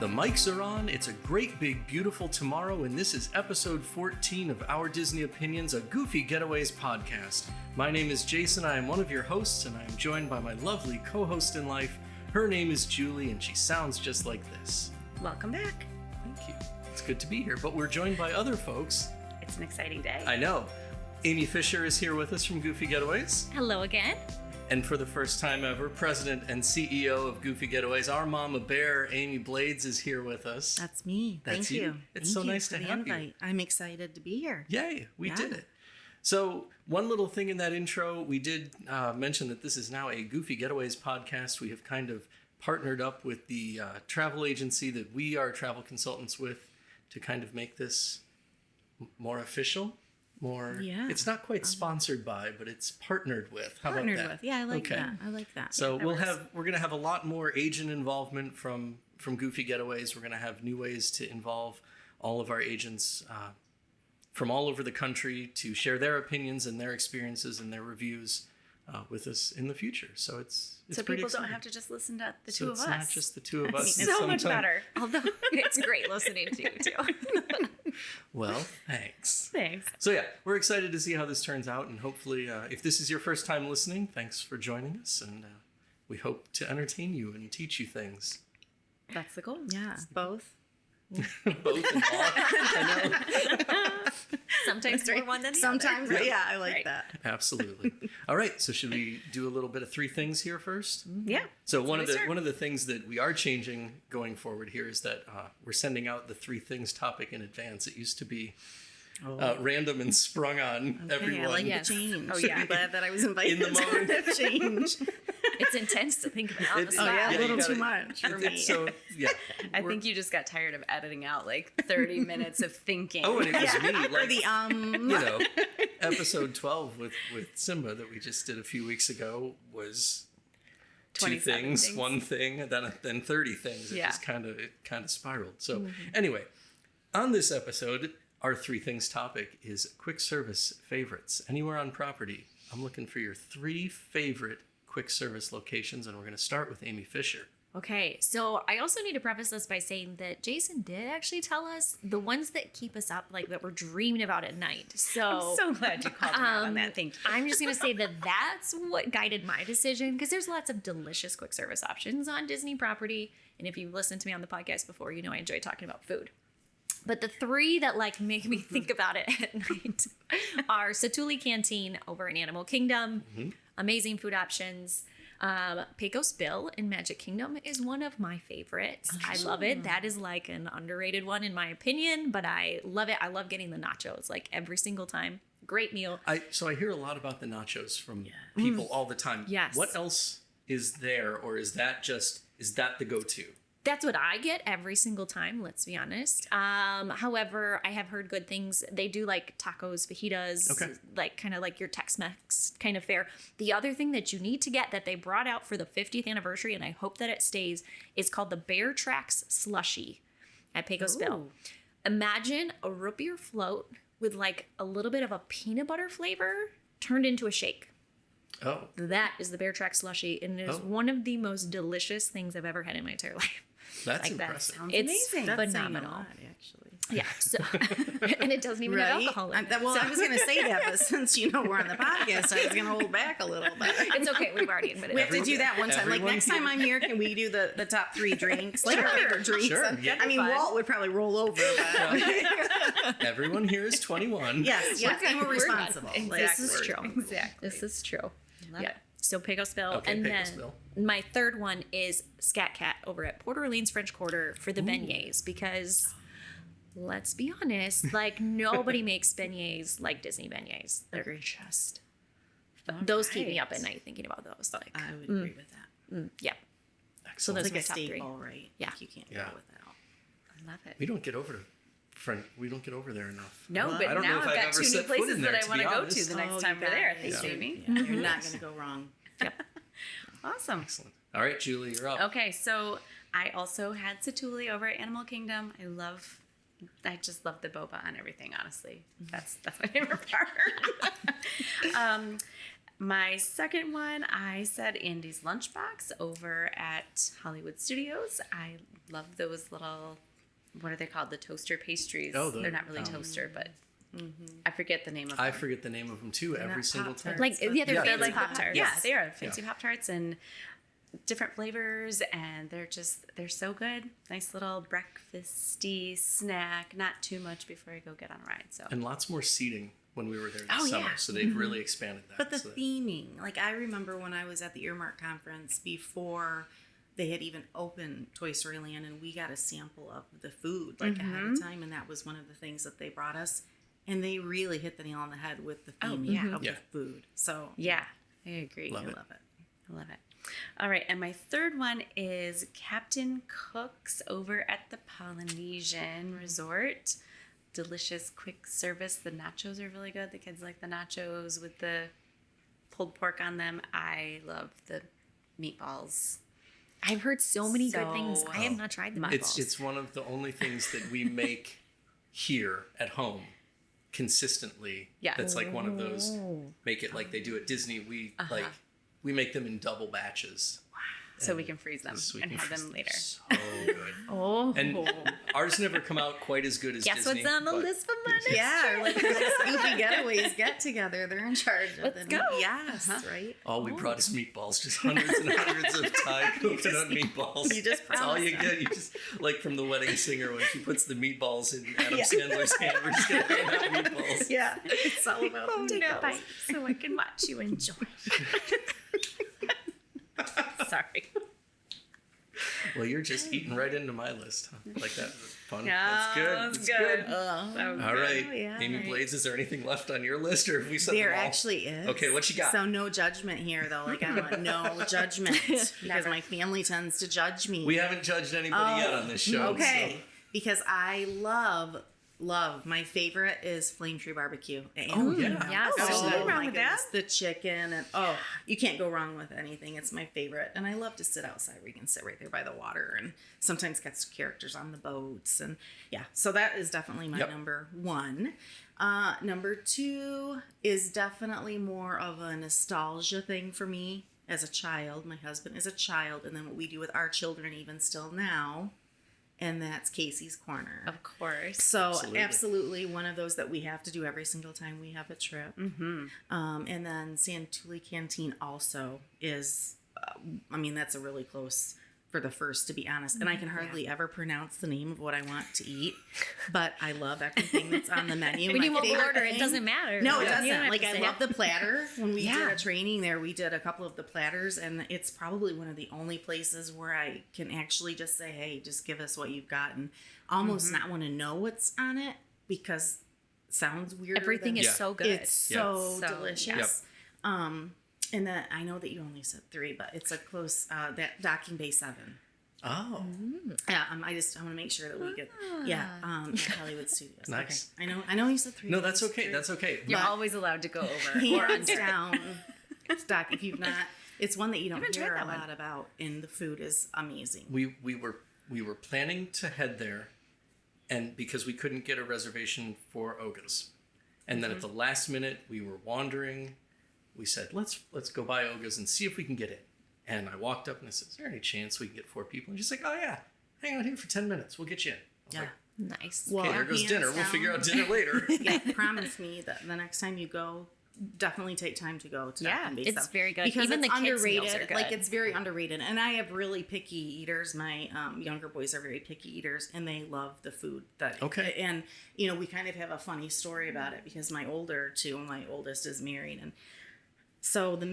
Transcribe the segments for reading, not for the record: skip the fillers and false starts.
The mics are on, it's a great, big, beautiful tomorrow, and this is episode 14 of Our Disney Opinions, a Goofy Getaways podcast. My name is Jason, I am one of your hosts, and I am joined by my lovely co-host in life. Her name is Julie, and she sounds just like this. Welcome back. Thank you. It's good to be here, but we're joined by other folks. It's an exciting day. I know. Amy Fisher is here with us from Goofy Getaways. Hello again. And for the first time ever, President and CEO of Goofy Getaways, our mama bear, Amy Blades, is here with us. That's me. That's Thank you. you. It's so nice to have you. I'm excited to be here. Yay, we did it. So one little thing in that intro, we did mention that this is now a Goofy Getaways podcast. We have kind of partnered up with the travel agency that we are travel consultants with to kind of make this more official. It's not quite sponsored by, but it's partnered with. How about that? Yeah, I like that. I like that. So we're going to have a lot more agent involvement from Goofy Getaways. We're going to have new ways to involve all of our agents from all over the country to share their opinions and their experiences and their reviews with us in the future. So it's so pretty people exciting. Don't have to just listen to the two of us. It's not just the two of us. So much better. Although it's great listening to you too. Well, thanks. Thanks. So yeah, we're excited to see how this turns out, and hopefully, if this is your first time listening, thanks for joining us, and we hope to entertain you and teach you things. That's the goal. Yeah, both. Both involved. I know. Sometimes more one than the Sometimes, other. yeah, I like that. Absolutely. All right, so should we do a little bit of three things here first? Yeah. So one of the things that we are changing going forward here is that we're sending out the three things topic in advance. It used to be random and sprung on everyone. I like the change. Oh yeah. I'm glad that I was invited In the moment. to the change. It's intense to think about on the spot. a little too much for me. So yeah, I think you just got tired of editing out like 30 minutes of thinking. Oh, and it was me. Like, Or the episode 12 with Simba that we just did a few weeks ago was two 27 things, one thing, and then 30 things. It just kind of spiraled. So anyway, on this episode, our three things topic is quick service favorites. Anywhere on property, I'm looking for your three favorite quick service locations, and we're going to start with Amy Fisher. Okay, so I also need to preface this by saying that Jason did actually tell us the ones that keep us up, like that we're dreaming about at night. So I'm so glad you called me out on that. Thank you. I'm just going to say that that's what guided my decision, because there's lots of delicious quick service options on Disney property. And if you've listened to me on the podcast before, you know I enjoy talking about food. But the three that like make me think about it at night are Satu'li Canteen over in Animal Kingdom. Amazing food options. Pecos Bill in Magic Kingdom is one of my favorites. I love it. That is like an underrated one in my opinion, but I love it. I love getting the nachos like every single time. Great meal. So I hear a lot about the nachos from people all the time. Yes. What else is there, or is that the go-to? That's what I get every single time, let's be honest. However, I have heard good things. They do like tacos, fajitas, like kind of like your Tex-Mex kind of fare. The other thing that you need to get that they brought out for the 50th anniversary, and I hope that it stays, is called the Bear Tracks Slushy at Pecos Bill. Imagine a root beer float with like a little bit of a peanut butter flavor turned into a shake. Oh. That is the Bear Tracks Slushy, and it is one of the most delicious things I've ever had in my entire life. That's like impressive. That. It's amazing. phenomenal. That's actually. Yeah. So, and it doesn't even have alcohol in it. I was going to say that, but since we're on the podcast, I was going to hold back a little bit. It's okay. We've already admitted We have to do that one time. Like next time I'm here, can we do the top three drinks? Like our favorite drinks. Sure. I mean, Walt would probably roll over. But Everyone here is 21. yes, and we're responsible. This is true. Exactly. This is true. Love it. So Pecos Bill, Okay, and Pecos then Bill. my third one is Scat Cat over at Port Orleans French Quarter for the beignets, because let's be honest, like nobody makes beignets like Disney beignets. They're just those keep me up at night thinking about those. Like I would agree with that. yeah. So Excellent. those It's are my like a top three. staple, right? Yeah. You can't go Yeah. without. I love it. We don't get over there enough. No, Well, but I don't know now if I've got ever two new set foot places in that there, I want to be go honest. to the next Oh, time you we're there. guys. Thanks, Yeah. Amy. Yeah, you're not going to go wrong. Awesome. Excellent. All right, Julie, you're up. Okay, so I also had Satu'li over at Animal Kingdom. I just love the boba on everything, honestly. That's my favorite part. My second one, I said Andy's Lunchbox over at Hollywood Studios. I love those little, what are they called? The toaster pastries. Oh, they're not really toaster, but I forget the name of them. I forget the name of them too every single time. Like, they're fancy Pop-Tarts. Yeah, they are fancy Pop-Tarts and different flavors, and they're so good. Nice little breakfasty snack, not too much before I go get on a ride. So And lots more seating when we were there this summer, so they've really expanded that. But the so theming, like I remember when I was at the Earmark conference before they had even opened Toy Story Land, and we got a sample of the food like ahead of time, and that was one of the things that they brought us, and they really hit the nail on the head with the theming of the food. So yeah, I agree. Love I it. love it. I love it. All right, and my third one is Captain Cook's over at the Polynesian Resort. Delicious quick service. The nachos are really good. The kids like the nachos with the pulled pork on them. I love the meatballs. I've heard so many good things. So I have not tried the meatballs. it's one of the only things that we make here at home consistently. Yeah. That's like one of those, make it like they do at Disney. We make them in double batches. So we can freeze them So we and can have freeze them later. So good. And ours never come out quite as good as Guess Disney. what's on the but list for my next Yeah, or like this Goofy Getaways get together. They're in charge of Let's them. go. Yes, right? All we brought is meatballs, just hundreds and hundreds of Thai coconut meatballs. you just That's all you promised get. You just, like from The Wedding Singer, when she puts the meatballs in Adam Sandler's hand, we're just going to hand out meatballs. Yeah, it's all about Take a bite so I can watch you enjoy. Sorry. Well, you're just eating right into my list. Huh? Like that was fun. Yeah, That's good. that's That's good. All right. yeah. Amy Blades, is there anything left on your list, or have we said There them all? actually is. Okay, what you got? So no judgment here, though. Like I want no judgment because my family tends to judge me. We haven't judged anybody yet on this show. Okay, because I love. My favorite is Flame Tree BBQ. Oh, yeah. Yes. Oh, Oh, nothing wrong my with goodness. The chicken and you can't go wrong with anything. It's my favorite, and I love to sit outside where you can sit right there by the water, and sometimes get some characters on the boats, and so that is definitely my number one. Number two is definitely more of a nostalgia thing for me as a child. My husband is a child, and then what we do with our children even still now. And that's Casey's Corner. Of course. So absolutely one of those that we have to do every single time we have a trip. Mm-hmm. And then Santulli Canteen also is, that's a really close for the first, to be honest. And I can hardly ever pronounce the name of what I want to eat, but I love everything that's on the menu. When My you won't favorite order, thing- it doesn't matter. No, it You don't doesn't. have Like, to I say love it. the platter. When we did a training there, we did a couple of the platters, and it's probably one of the only places where I can actually just say, hey, just give us what you've got, and almost not want to know what's on it because it sounds weird. Everything is so good. It's so So- delicious. And then I know that you only said 3, but it's a close, that Docking Bay 7. Oh. Yeah, I want to make sure that we get Hollywood Studios. Nice. Okay. I know you said 3. No, that's okay. That's okay. You're But- always allowed to go over. Hands down. Doc, if you've not, it's one that you don't Haven't hear tried a that lot about, and the food is amazing. We were planning to head there, and because we couldn't get a reservation for Oga's, and then at the last minute we were wandering, we said let's go by Oga's and see if we can get it. And I walked up and I said, "Is there any chance we can get 4 people?" And she's like, "Oh yeah, hang out here for 10 minutes. We'll get you in." I was like, Nice. Well, okay, there goes hands dinner. We'll down. figure out dinner later. Yeah, promise me that the next time you go, definitely take time to go to Docking Bay it's 7. very good. Because Even it's the kids' underrated. meals are good. Like, it's very underrated. And I have really picky eaters. My younger boys are very picky eaters, and they love the food. Okay. And, we kind of have a funny story about it because my oldest is married, and so my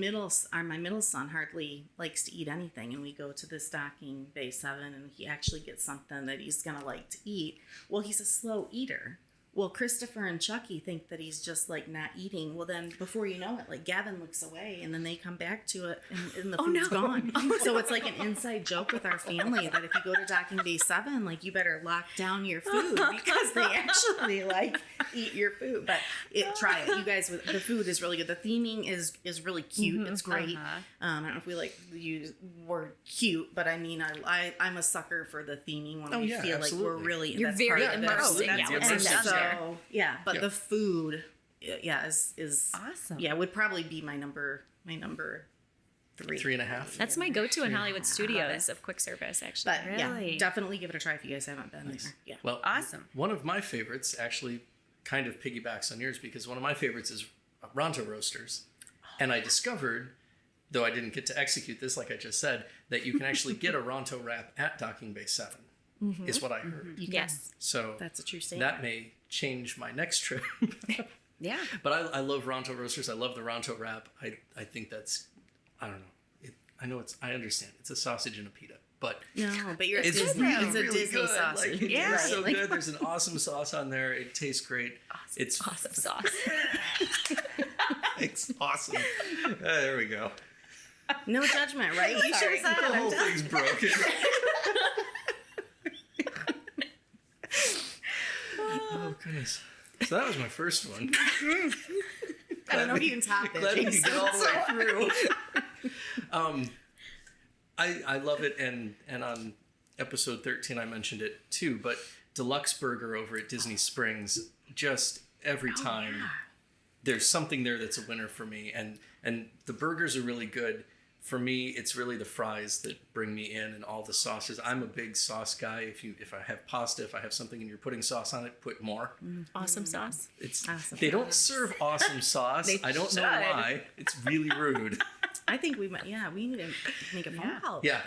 middle son hardly likes to eat anything, and we go to this Docking Bay 7, and he actually gets something that he's gonna like to eat. Well, he's a slow eater. Well, Christopher and Chucky think that he's just like not eating. Well, then before you know it, like Gavin looks away, and then they come back to it, and the food's gone. So it's like an inside joke with our family that if you go to Docking Bay 7, like you better lock down your food because they actually like eat your food. But try it, you guys. The food is really good. The theming is really cute. It's great. I don't know if we like to use word cute, but I mean, I'm a sucker for the theming when we feel absolutely. like we're really You're that's very part of it. immersed. Absolutely. Yeah, You're what's immersed. down there. So, but the food is Awesome. Yeah, would probably be my number 3. 3.5. That's my go-to in Hollywood Studios of quick service, actually. But Really? yeah, definitely give it a try if you guys haven't been there. Yeah. Well, Awesome. One of my favorites actually kind of piggybacks on yours because one of my favorites is Rancho Roasters. And I discovered, though I didn't get to execute this like I just said, that you can actually get a Rancho wrap at Docking Bay 7, is what I heard. Yes. So That's what you're saying. that may change my next trip. Yeah. But I love Rancho Roasters. I love the Rancho wrap. I think that's, I don't know. I understand. It's a sausage and a pita. But No, but you're it's Disney. really, It's a really Disney good. sausage. Like, Yeah. it's so Like- good. There's an awesome sauce on there. It tastes great. It's Awesome sauce. It's awesome. There we go. No judgment, right? You should have said The it. whole thing's broken. Oh goodness. So that was my first one. I don't know if you can top Glad we it. could get all the way through. I love it, and on episode 13 I mentioned it too. But Deluxe Burger over at Disney Springs, just every time there's something there that's a winner for me, and the burgers are really good. For me, it's really the fries that bring me in, and all the sauces. I'm a big sauce guy. If I have pasta, if I have something and you're putting sauce on it, put more. Awesome sauce. It's Awesome they don't sauce. serve awesome sauce. They I don't know should. why. It's really rude. I think we might. Yeah, we need to make a phone call. Yeah,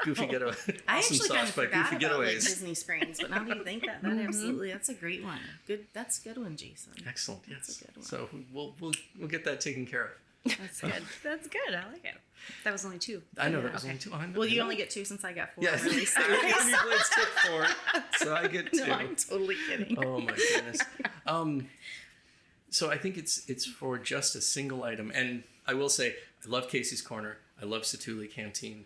Goofy Getaway. I Awesome actually kind sauce of by forgot Goofy about like, Getaways. Disney Springs, but now that you think that absolutely, that's a great one. Good, that's a good one, Jason. Excellent. Yes. That's a good one. So we'll get that taken care of. That's good. That's good. I like it. That was only 2. I know that was only 2. I know. Well, you only get 2 since I got 4. Yes. I'm really sorry. Randy Blitz took 4, so I get 2. No, I'm totally kidding. Oh my goodness. So I think it's for just a single item, and I will say I love Casey's Corner. I love Satuli Canteen,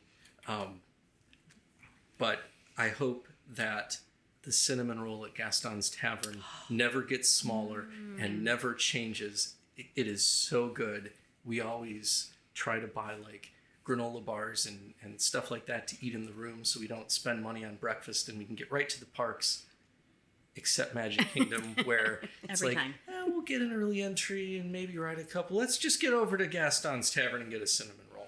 but I hope that the cinnamon roll at Gastons Tavern never gets smaller and never changes. It is so good. We always try to buy like granola bars and stuff like that to eat in the room so we don't spend money on breakfast and we can get right to the parks, except Magic Kingdom where it's Every like, time. we'll get an early entry and maybe ride a couple. Let's just get over to Gaston's Tavern and get a cinnamon roll.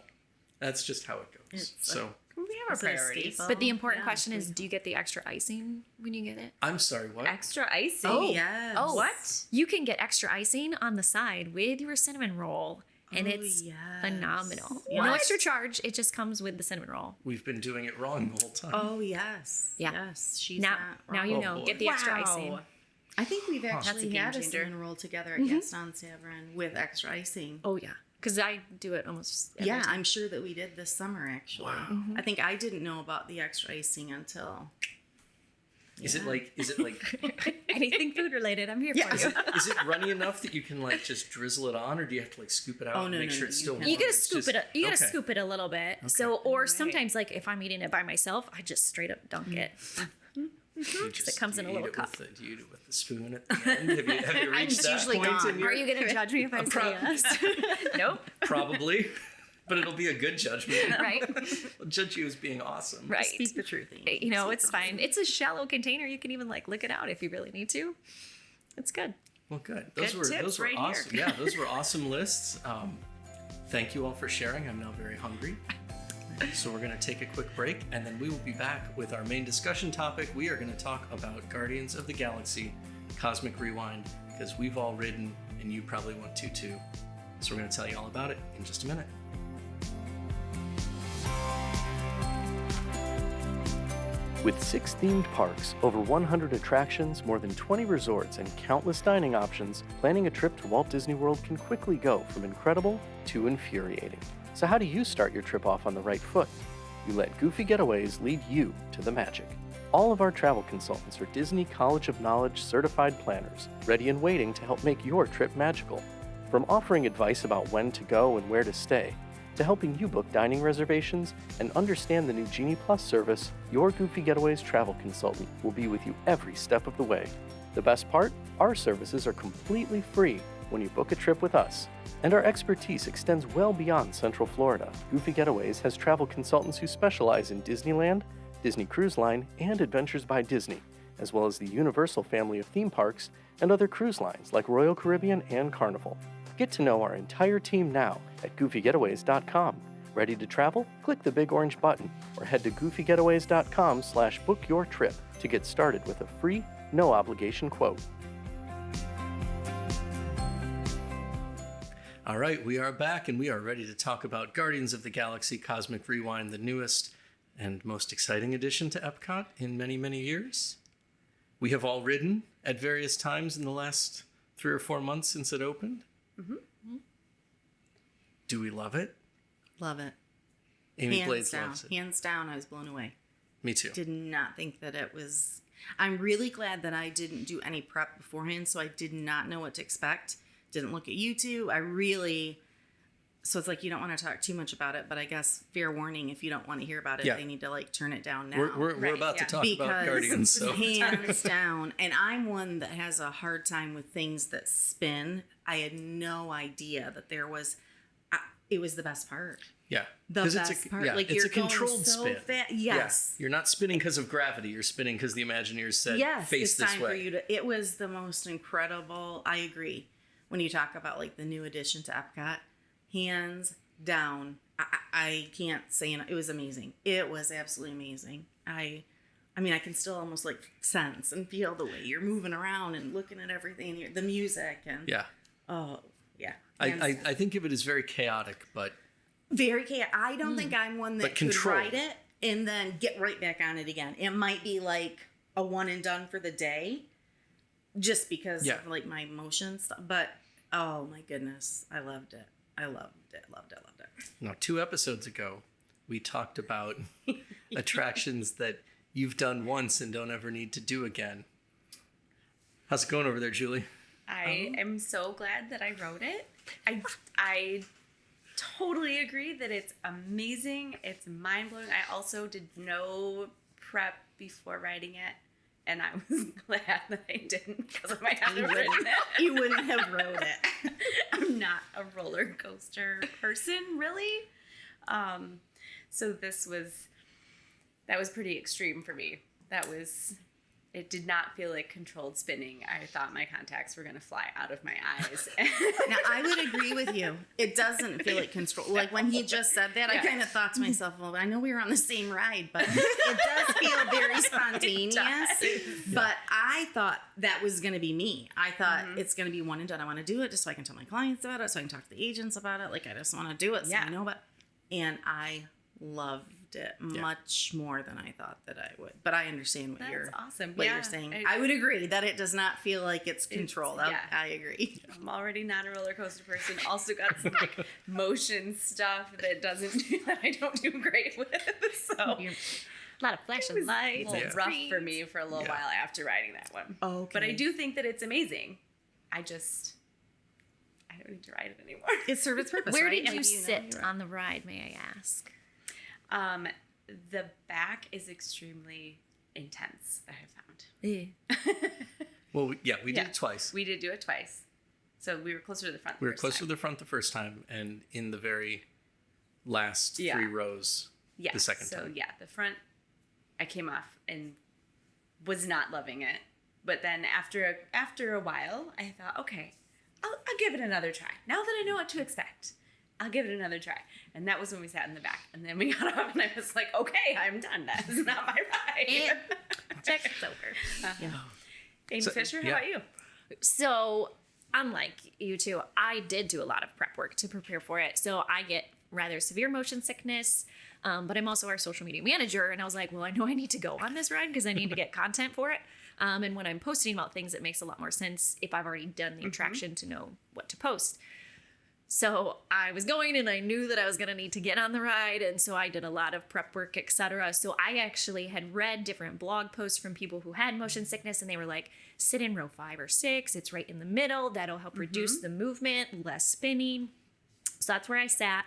That's just how it goes. It's So We have Is our it a priorities. staple? But the important Yeah. question is, do you get the extra icing when you get it? I'm sorry, what? Extra icing. Oh, yes. Oh, What? You can get extra icing on the side with your cinnamon roll, and Oh, it's yes. phenomenal. Yes. No extra charge. It just comes with the cinnamon roll. We've been doing it wrong the whole time. Oh, yes. Yeah. Yes. She's Now, not now wrong. you Oh, know. boy. Get the extra Wow. icing. I think we've actually game had a changer. cinnamon roll together at Gastons Tavern with extra icing. Oh yeah, because I do it almost. Every Yeah, time. I'm sure that we did this summer actually. Wow. I think I didn't know about the extra icing until. Is it Yeah. like Anything food related, I'm here for is you. is it runny enough that you can like just drizzle it on, or do you have to like scoop it out Oh, and no, make no, sure no, it's you still can- warm? You gotta It's scoop just- it. You gotta okay. scoop it a little bit. Okay. So, or Right. sometimes, like if I'm eating it by myself, I just straight up dunk it. You just- comes in you a little eat it with cup. Do you eat it with the spoon at the end? Have you reached It's that usually point gone. in your Are you gonna judge me if I say Pro- yes? Nope. Probably, but it'll be a good judgment. Right. I'll judge you as being awesome. Right. Speak the truth. Amy. You know, it's fine. It's a shallow container. You can even like lick it out if you really need to. It's good. Well, good. Those Good were tips those were right here. awesome. Yeah, those were awesome lists. Thank you all for sharing. I'm now very hungry. So we're going to take a quick break, and then we will be back with our main discussion topic. We are going to talk about Guardians of the Galaxy Cosmic Rewind, because we've all ridden, and you probably want to too. So we're going to tell you all about it in just a minute. With 6 themed parks, over 100 attractions, more than 20 resorts, and countless dining options, planning a trip to Walt Disney World can quickly go from incredible to infuriating. So how do you start your trip off on the right foot? You let Goofy Getaways lead you to the magic. All of our travel consultants are Disney College of Knowledge certified planners, ready and waiting to help make your trip magical. From offering advice about when to go and where to stay, to helping you book dining reservations and understand the new Genie Plus service, your Goofy Getaways travel consultant will be with you every step of the way. The best part? Our services are completely free when you book a trip with us. And our expertise extends well beyond Central Florida. Goofy Getaways has travel consultants who specialize in Disneyland, Disney Cruise Line, and Adventures by Disney, as well as the Universal family of theme parks, and other cruise lines like Royal Caribbean and Carnival. Get to know our entire team now at goofygetaways.com. Ready to travel? Click the big orange button or head to goofygetaways.com/bookyourtrip to get started with a free, no obligation quote. All right, we are back and we are ready to talk about Guardians of the Galaxy Cosmic Rewind, the newest and most exciting addition to Epcot in many, many years. We have all ridden at various times in the last 3 or 4 months since it opened. Mm-hmm. Do we love it? Love it. Amy Blades loves it. Hands down, I was blown away. Me too. Did not think that it was... I'm really glad that I didn't do any prep beforehand, so I did not know what to expect. Didn't look at YouTube. So it's like you don't want to talk too much about it, but I guess fair warning, if you don't want to hear about it, they need to turn it down now. We're about to talk about Guardians. So. Hands down. And I'm one that has a hard time with things that spin. I had no idea that there was... it was the best part. Yeah. The best part. Yeah, it's a controlled spin. Yes. Yeah. You're not spinning because of gravity. You're spinning because the Imagineers said, face this way. For you to, it was the most incredible... I agree. When you talk about the new addition to Epcot, hands down, I can't say it was amazing. It was absolutely amazing. I mean, I can still almost sense and feel the way you're moving around and looking at everything, the music and oh yeah. I think of it as very chaotic, but very chaotic. I don't think I'm one that could ride it and then get right back on it again. It might be a one and done for the day. Just because of my motion stuff. But, oh my goodness, I loved it. Loved it. Now, 2 episodes ago, we talked about attractions that you've done once and don't ever need to do again. How's it going over there, Julie? I am so glad that I wrote it. I totally agree that it's amazing. It's mind-blowing. I also did no prep before writing it. And I was glad that I didn't because I might have written it. You wouldn't have wrote it. I'm not a roller coaster person, really. So that was pretty extreme for me. It did not feel like controlled spinning. I thought my contacts were going to fly out of my eyes. Now, I would agree with you. It doesn't feel like control. When he just said that, I kind of thought to myself, well, I know we were on the same ride, but it does feel very spontaneous. But I thought that was going to be me. I thought it's going to be one and done. I want to do it just so I can tell my clients about it, so I can talk to the agents about it. I just want to do it so I know about it. And I loved it much more than I thought that I would. But I understand what you're saying. I would agree that it does not feel like it's controlled. I agree. I'm already not a roller coaster person. Also got some motion stuff that I don't do great with. So a lot of flashing lights. It was rough for me for a little while after riding that one. Okay. But I do think that it's amazing. I don't need to ride it anymore. It served its purpose. Where did you sit on the ride, may I ask? The back is extremely intense, I have found. Yeah. Well, we did it twice. We did do it twice. So we were closer to the front. We were closer to the front the first time, and in the very last 3 rows the second time. So the front, I came off and was not loving it. But then after a while, I thought, okay, I'll give it another try. Now that I know what to expect, I'll give it another try. And that was when we sat in the back. And then we got off and I was like, okay, I'm done. That is not my ride. Check, it's over. Amy Fisher, how about you? So, unlike you two, I did do a lot of prep work to prepare for it. So I get rather severe motion sickness, but I'm also our social media manager. And I was like, well, I know I need to go on this ride because I need to get content for it. And when I'm posting about things, it makes a lot more sense if I've already done the attraction to know what to post. So I was going and I knew that I was going to need to get on the ride. And so I did a lot of prep work, etc. So I actually had read different blog posts from people who had motion sickness. And they were like, sit in row 5 or 6. It's right in the middle. That'll help reduce the movement, less spinning. So that's where I sat.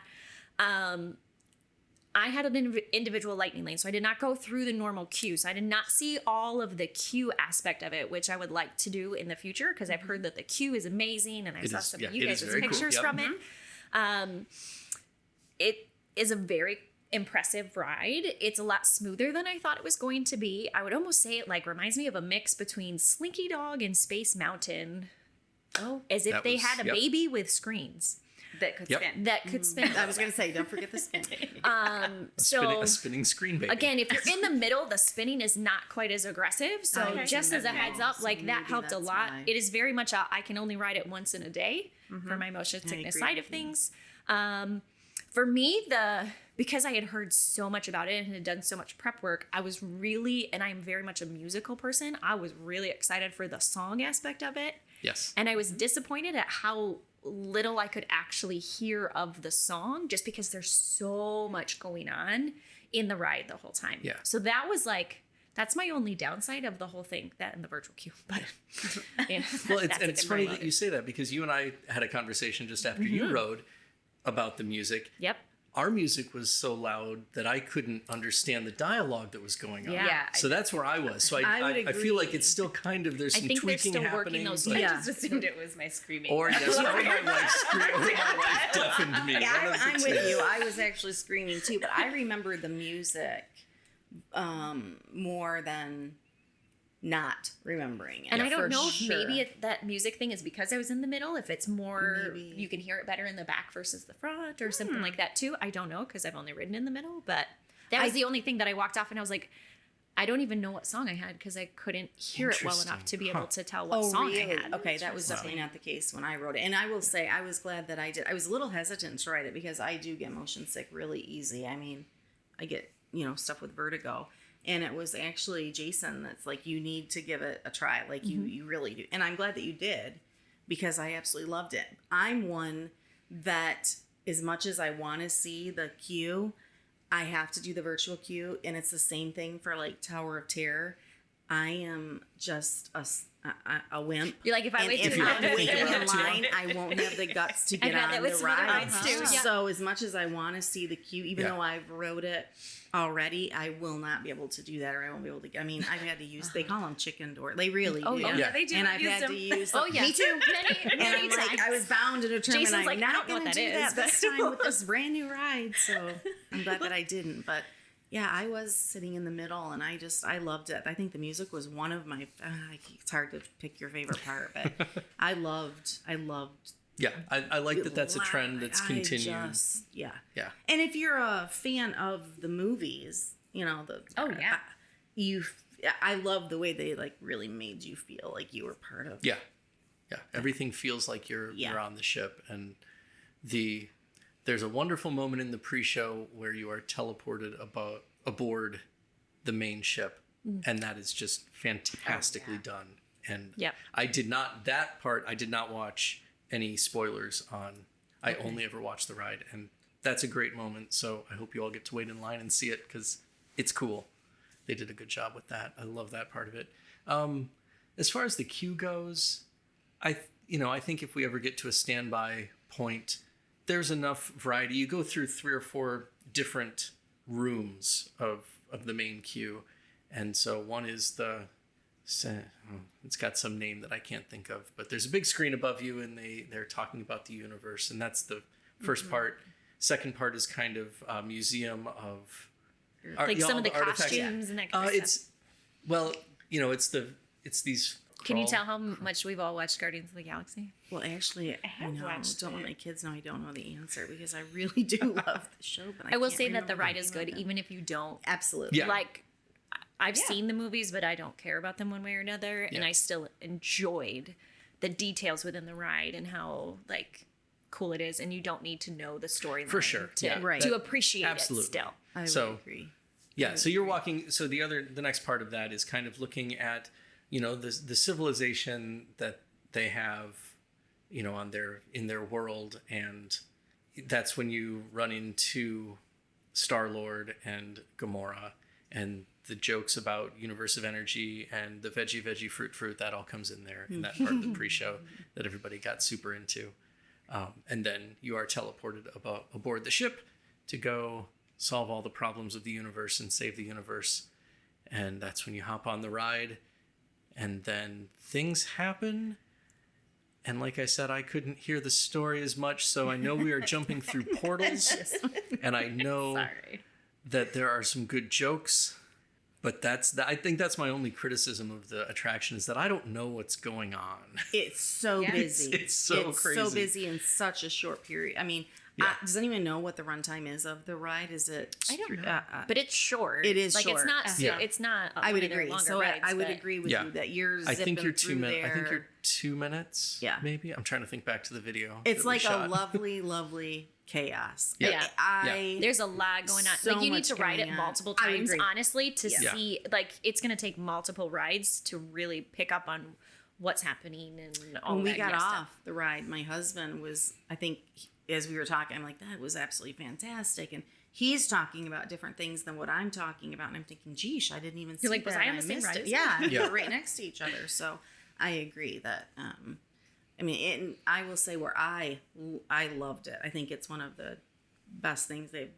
I had an individual lightning lane, so I did not go through the normal queue. So I did not see all of the queue aspect of it, which I would like to do in the future because I've heard that the queue is amazing, and I saw some of you guys' pictures from it. It is a very impressive ride. It's a lot smoother than I thought it was going to be. I would almost say it like reminds me of a mix between Slinky Dog and Space Mountain. Oh, As if That they was- had a yep. baby with screens that could Yep. spin. that could spin. I was going to say, don't forget the spin. So A spinning screen baby. again, if you're in the middle, the spinning is not quite as aggressive. So Okay. just as a heads up, So like that maybe helped a that's lot. why. It is very much I can only ride it once in a day for my motion I sickness agree side with of you. things. For me, because I had heard so much about it and had done so much prep work, I was really, and I'm very much a musical person, I was really excited for the song aspect of it. Yes. And I was disappointed at how little I could actually hear of the song just because there's so much going on in the ride the whole time. Yeah. So that was like, that's my only downside of the whole thing, that and the virtual queue. But yeah, Well, that's and a it's different funny one. that you say that because you and I had a conversation just after you rode about the music. Yep. Our music was so loud that I couldn't understand the dialogue that was going on. Yeah. So that's where I was. So I would I feel like agree. it's still kind of, there's I some think they're tweaking still happening. working those but- I Yeah. just assumed it was my screaming. Or yes, or my wife deafened me. Yeah, One of the I'm two. with you. I was actually screaming too, but I remember the music more than not remembering it. And I don't for know if sure. maybe that music thing is because I was in the middle, if it's more, Maybe. you can hear it better in the back versus the front or something like that too. I don't know because I've only ridden in the middle, but that was the only thing that I walked off and I was like, I don't even know what song I had because I couldn't hear it well enough to be able to tell what song I had. Okay, that was definitely not the case when I wrote it. And I will say, I was glad that I did. I was a little hesitant to write it because I do get motion sick really easy. I mean, I get, stuff with vertigo. And it was actually Jason that's like, you need to give it a try. Like, you really do. And I'm glad that you did because I absolutely loved it. I'm one that, as much as I want to see the queue, I have to do the virtual queue. And it's the same thing for like Tower of Terror. I am just a wimp. You're like, if I And wait if too I long, wait in Yeah. line, I won't have the guts to I've get had on that with the some other ride. rides too, yeah. So as much as I want to see the queue, even Yeah. though I've rode it already, I will not be able to do that, or I won't be able to. I mean, I've had to use. They call them chicken door. They really Oh, do. yeah. Yeah. They do. And I've I've used had to them. use. Oh yeah, Me too. Many, And many I'm like, times. I was bound to determine Jason's I'm like, I not don't know going what to that do is, that this but- time with this brand new ride. So I'm glad that I didn't. But yeah, I was sitting in the middle, and I loved it. I think the music was one of my. It's hard to pick your favorite part, but I loved. Yeah, I like that that's a trend that's continued. Yeah. Yeah. And if you're a fan of the movies, Oh, yeah. I love the way they like really made you feel like you were part of. Yeah. Yeah. Everything feels like you're on the ship. And there's a wonderful moment in the pre-show where you are teleported aboard the main ship. And that is just fantastically done. And Yep. I did not watch any spoilers on. I only ever watched the ride. And that's a great moment. So I hope you all get to wait in line and see it because it's cool. They did a good job with that. I love that part of it. As far as the queue goes, I think if we ever get to a standby point, there's enough variety. You go through 3 or 4 different rooms of the main queue. And so one is it's got some name that I can't think of, but there's a big screen above you and they're talking about the universe. And that's the first part. Second part is kind of a museum of like some of the artifacts. costumes and that kind of stuff. It's these. Can you tell how much we've all watched Guardians of the Galaxy? Well, actually, I have know. watched Don't let it. my kids know I don't know the answer because I really do love the show. But I will can't say that the remember ride is name good, of it. even if you don't Absolutely. Yeah. like. I've seen the movies, but I don't care about them one way or another, and Yeah. I still enjoyed the details within the ride and how like cool it is. And you don't need to know the story For sure. to, Yeah. Right. to appreciate Absolutely. it still. I would So- agree. Yeah, so you're walking. So the next part of that is kind of looking at, the civilization that they have, in their world, and that's when you run into StarLord and Gamora, and the jokes about Universe of Energy and the veggie fruit that all comes in there in that part of the pre-show that everybody got super into, and then you are teleported aboard the ship to go solve all the problems of the universe and save the universe. And that's when you hop on the ride, and then things happen. And like I said, I couldn't hear the story as much, so I know we are jumping through portals, and I know Sorry. that there are some good jokes, but I think that's my only criticism of the attraction is that I don't know what's going on. It's so busy. It's so crazy. So busy in such a short period. I mean, does anyone know what the runtime is of the ride? Is it? I don't know, but it's short. It is like short. It's not. I would agree. Longer So rides, I would but- agree with you that you're zipping I think you're through there. I think you're 2 minutes. Yeah. Maybe. I'm trying to think back to the video. It's that we like a shot. lovely chaos. Yeah. I There's a lot going on. So Like you need much to ride it going on. multiple I would times, agree. honestly, to Yeah. see. Like it's gonna take multiple rides to really pick up on what's happening and all when that we got kind of off stuff. the ride, my husband was, I think, as we were talking, I'm like, that was absolutely fantastic. And he's talking about different things than what I'm talking about. And I'm thinking, geesh, I didn't even see like, was that. I on the same missed ride it. as Yeah, Yeah. we're right next to each other. So I agree that, I mean, and I will say where I loved it. I think it's one of the best things they've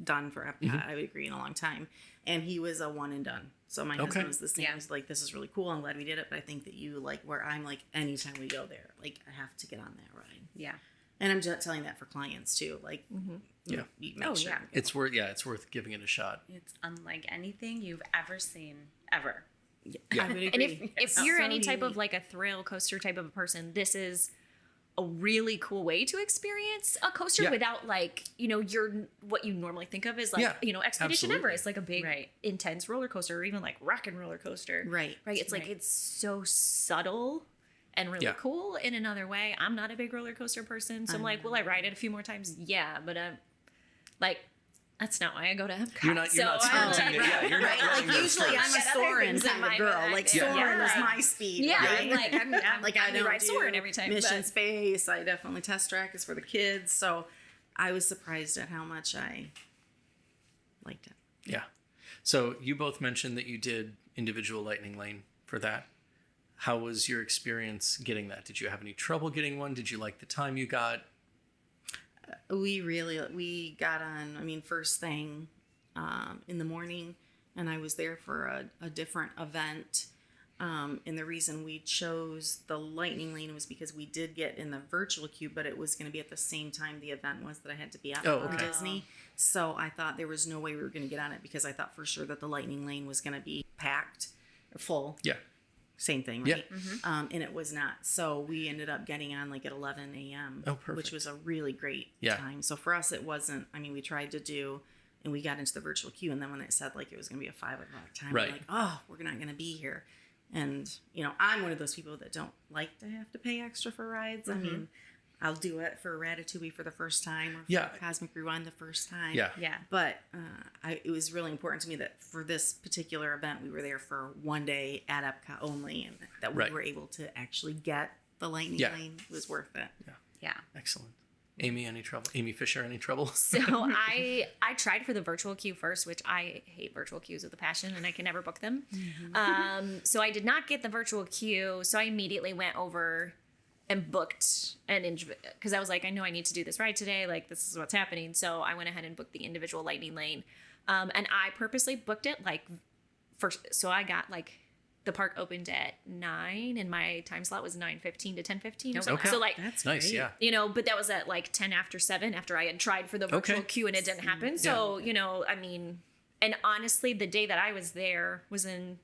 done for Epcot, I would agree, in a long time. And he was a one and done. So my husband was the same. Yeah. He was like, this is really cool. I'm glad we did it. But I think that you like where I'm like, anytime we go there, like I have to get on that ride. Yeah. And I'm just telling that for clients too. Like, Yeah. you make sure. yeah. It's worth giving it a shot. It's unlike anything you've ever seen, ever. Yeah. I would agree. And if It's you're so any type of unique. like a thrill coaster type of a person, this is a really cool way to experience a coaster Yeah. without like, what you normally think of as like, Yeah, Expedition absolutely. Everest, like a big Right. intense roller coaster or even like rock and roller coaster. Right. Right. It's like, Right. it's so subtle and really Yeah. cool in another way. I'm not a big roller coaster person. So I'm like, will I ride it a few more times? Yeah. But like, that's not why I go to Epcot. You're not sprinting it. Yeah, you're not Right. running Like the usually I'm a Got other Soarin' things in kind my of girl. mind. Like Yeah. Soarin' is Yeah. my speed. Yeah, right? I'm like, I'm like I don't ride do Soarin' every time. Mission but- Space. I definitely Test Track is for the kids. So I was surprised at how much I liked it. Yeah. So you both mentioned that you did individual lightning lane for that. How was your experience getting that? Did you have any trouble getting one? Did you like the time you got? We got on, I mean, first thing in the morning, and I was there for a different event. And the reason we chose the lightning lane was because we did get in the virtual queue, but it was going to be at the same time the event was that I had to be at Oh, on okay. Disney. So I thought there was no way we were going to get on it because I thought for sure that the lightning lane was going to be packed or full. Yeah. Same thing, Yeah. right? And it was not. So we ended up getting on like at 11 a.m., Oh, perfect. which was a really great Yeah. time. So for us, it wasn't, I mean, we tried to do, and we got into the virtual queue. And then when it said like it was going to be a 5 o'clock time, Right. we're like, oh, we're not going to be here. And, I'm one of those people that don't like to have to pay extra for rides. I mean, I'll do it for Ratatouille for the first time or for Yeah. Cosmic Rewind the first time. Yeah. Yeah. But it was really important to me that for this particular event, we were there for one day at Epcot only, and that we Right. were able to actually get the lightning Yeah. lane was worth it. Yeah. Excellent. Amy, any trouble? Amy Fisher, any trouble? So I tried for the virtual queue first, which I hate virtual queues with a passion, and I can never book them. So I did not get the virtual queue. So I immediately went over and booked because I was like, I know I need to do this ride today. Like this is what's happening. So I went ahead and booked the individual lightning lane, and I purposely booked it like first. So I got like the park opened at 9, and my time slot was 9:15 to 10:15 or something. Okay. So like That's Nice. great. Yeah. but that was at like 10 after 7 after I had tried for the virtual Okay. queue and it didn't happen. So, I mean, and honestly, the day that I was there was in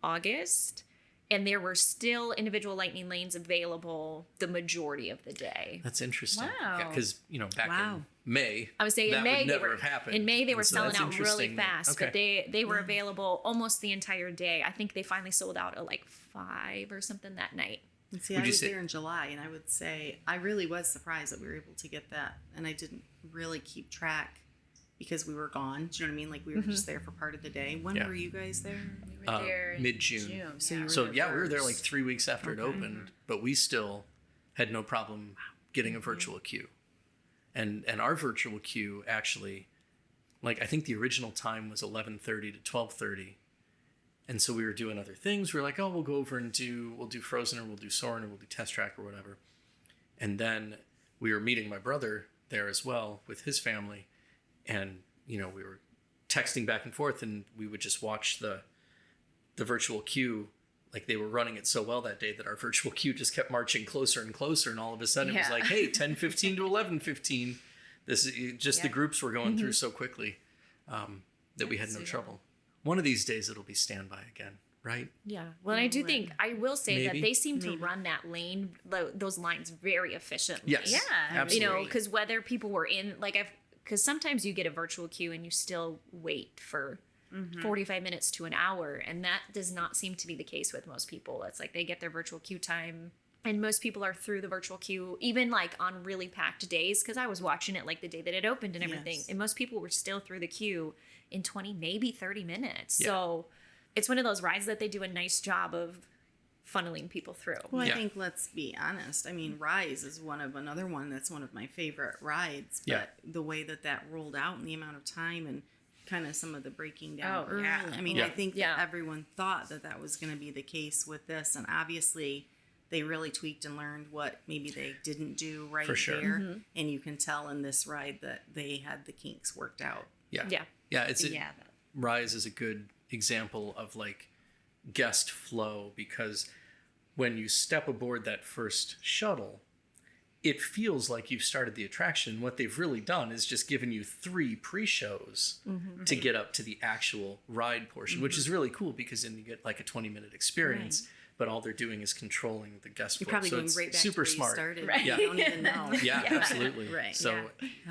August, and there were still individual lightning lanes available the majority of the day. That's interesting. Wow. Because, back in May, I would say that in May would they never were have happened. in May they were And so selling that's out really interesting. fast, Okay. but they were available almost the entire day. I think they finally sold out at like 5 or something that night. And see, Would I you was say- there in July, and I would say I really was surprised that we were able to get that, and I didn't really keep track because we were gone. Do you know what I mean? Like we were just there for part of the day. When Yeah. were you guys there? We were there in mid-June. So you were So there yeah, we were there like first. 3 weeks after it Okay. opened, but we still had no problem getting a virtual queue. And our virtual queue actually, like I think the original time was 11:30 to 12:30. And so we were doing other things. We were like, oh, we'll go over and we'll do Frozen or we'll do Soarin' or we'll do Test Track or whatever. And then we were meeting my brother there as well with his family. And, we were texting back and forth, and we would just watch the virtual queue. Like they were running it so well that day that our virtual queue just kept marching closer and closer. And all of a sudden it was Yeah. like, hey, 10:15 to 11:15. This is just the Yeah. groups were going through so quickly. that we had no trouble. One of these days it'll be standby again, right? Yeah. Well, and I do think, I will say Maybe. that they seem to run that lane, those lines very efficiently. Yes. Yeah. Absolutely. You know, because whether people were in, because sometimes you get a virtual queue and you still wait for 45 minutes to an hour. And that does not seem to be the case with most people. It's like they get their virtual queue time. And most people are through the virtual queue, even like on really packed days. Because I was watching it like the day that it opened and everything. Yes. And most people were still through the queue in 20, maybe 30 minutes. Yeah. So it's one of those rides that they do a nice job of funneling people through. Well, Yeah. I think, let's be honest. I mean, Rise is another one that's one of my favorite rides. But Yeah. the way that rolled out and the amount of time and kind of some of the breaking down Oh, early. yeah. I mean, Yeah. I think Yeah. that everyone thought that was going to be the case with this. And obviously, they really tweaked and learned what maybe they didn't do right For sure. there. And you can tell in this ride that they had the kinks worked out. Yeah. Yeah. Yeah. Rise is a good example of like guest flow, because when you step aboard that first shuttle, it feels like you've started the attraction. What they've really done is just given you 3 pre-shows to get up to the actual ride portion, which is really cool, because then you get like a 20-minute experience, but all they're doing is controlling the guest You're flow. probably So going it's right back super to where smart. you started. Right. Yeah. You don't even know. Yeah, absolutely. Right. So,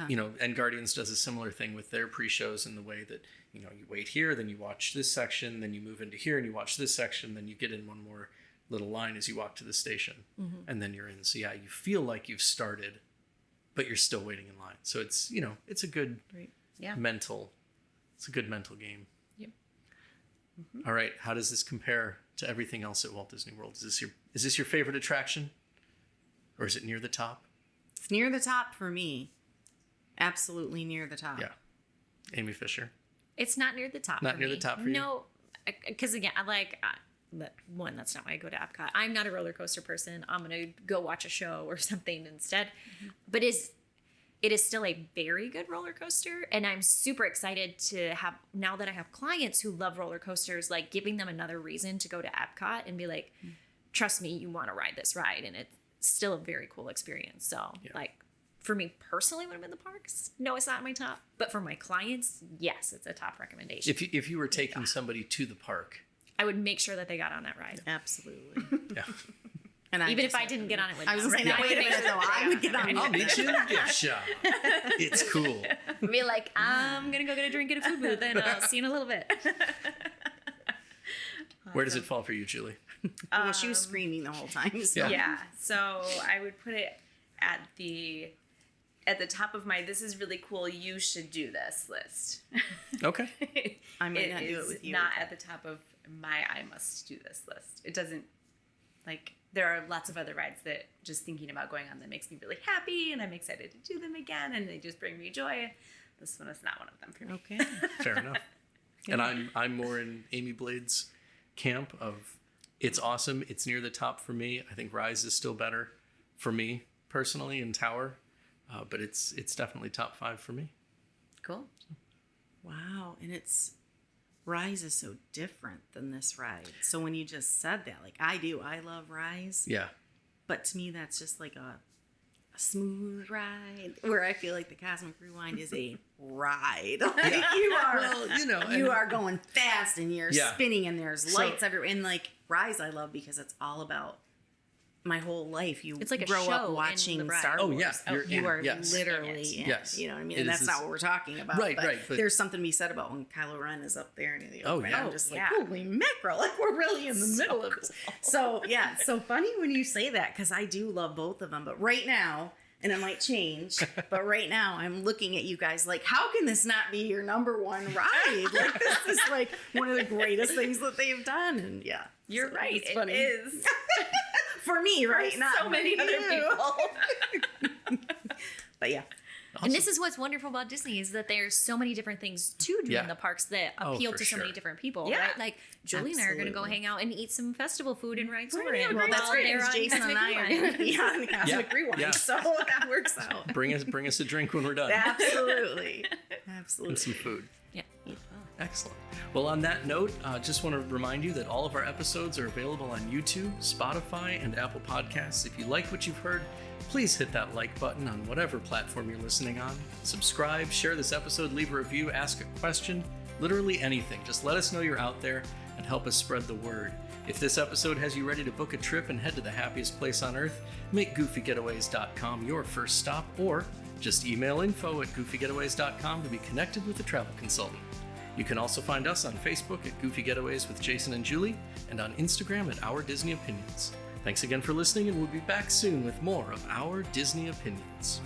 you know, and Guardians does a similar thing with their pre-shows in the way that, you know, you wait here, then you watch this section, then you move into here and you watch this section, then you get in one more little line as you walk to the station, and then you're in. So yeah, you feel like you've started, but you're still waiting in line. So it's, you know, it's a good Yeah. it's a good mental game. Yep. All right. How does this compare to everything else at Walt Disney World? Is this your favorite attraction, or is it near the top? It's near the top for me. Absolutely near the top. Yeah. Amy Fisher. It's not near the top. Not for near the me. top for you? No, because again, I like that's not why I go to Epcot. I'm not a roller coaster person. I'm gonna go watch a show or something instead. But it is still a very good roller coaster, and I'm super excited to have, now that I have clients who love roller coasters, like giving them another reason to go to Epcot and be like, trust me, you want to ride this ride, and it's still a very cool experience. So like, for me personally, when I'm in the parks, no, it's not my top. But for my clients, yes, it's a top recommendation. If you were taking somebody to the park, I would make sure that they got on that ride. Absolutely. yeah, And Even if I didn't get on it with I was them. going to say, wait a minute, though. I would get on I'll it. meet you in the gift shop. It's cool. Be like, I'm going to go get a drink at a food booth, and I'll see you in a little bit. Where does it fall for you, Julie? Well, she was screaming the whole time. So. Yeah. Yeah. So I would put it at the top of my "this is really cool, you should do this" list. Okay. I might not do it is with you. not at the top of my "I must do this" list. It doesn't, like, there are lots of other rides that just thinking about going on that makes me really happy, and I'm excited to do them again, and they just bring me joy. This one is not one of them for me. Okay. Fair enough. And I'm more in Amy Blade's camp of, it's awesome. It's near the top for me. I think Rise is still better for me personally in Tower, but it's definitely top 5 for me. Cool. Wow. And Rise is so different than this ride. So when you just said that, like I love Rise. Yeah. But to me, that's just like a smooth ride, where I feel like the Cosmic Rewind is a ride. Like you are, Well, you know, you are going fast and you're Yeah. spinning and there's So- lights everywhere. And like Rise, I love because it's all about my whole life. You It's like a grow show up in watching the ride. Star Oh, Wars. yeah. You're You in. are Yes. literally in. Yes. You know what I mean? It And is that's not what we're talking about. Right, but right, but- there's something to be said about when Kylo Ren is up there and the Oh, open. yeah. I'm just like, Yeah. holy mackerel! Like we're really in the middle of this. So yeah, it's so funny when you say that, because I do love both of them. But right now, and it might change, but right now I'm looking at you guys like, how can this not be your number one ride? Like this is like one of the greatest things that they've done. And yeah, You're so right. it's It funny. is. For me, right? For Not so many for other you. people. But yeah. And this is what's wonderful about Disney, is that there's so many different things to do Yeah. in the parks that Oh, appeal for to so many sure. different people, Yeah. right? Like Julie and I are going to go Absolutely. hang out and eat some festival food and ride We're gonna Soarin'. have a Well, great that's great. They're Because on Jason and I are Cosmic going to be on the Cosmic Yeah, Rewind, yeah. so that works out. Bring us a drink when we're done. Absolutely. And Absolutely. some food. Yeah. Meatballs. Excellent. Well, on that note, just want to remind you that all of our episodes are available on YouTube, Spotify, and Apple Podcasts. If you like what you've heard, please hit that like button on whatever platform you're listening on. Subscribe, share this episode, leave a review, ask a question, literally anything. Just let us know you're out there and help us spread the word. If this episode has you ready to book a trip and head to the happiest place on earth, make goofygetaways.com your first stop, or just email info@goofygetaways.com to be connected with a travel consultant. You can also find us on Facebook at Goofy Getaways with Jason and Julie, and on Instagram at Our Disney Opinions. Thanks again for listening, and we'll be back soon with more of Our Disney Opinions.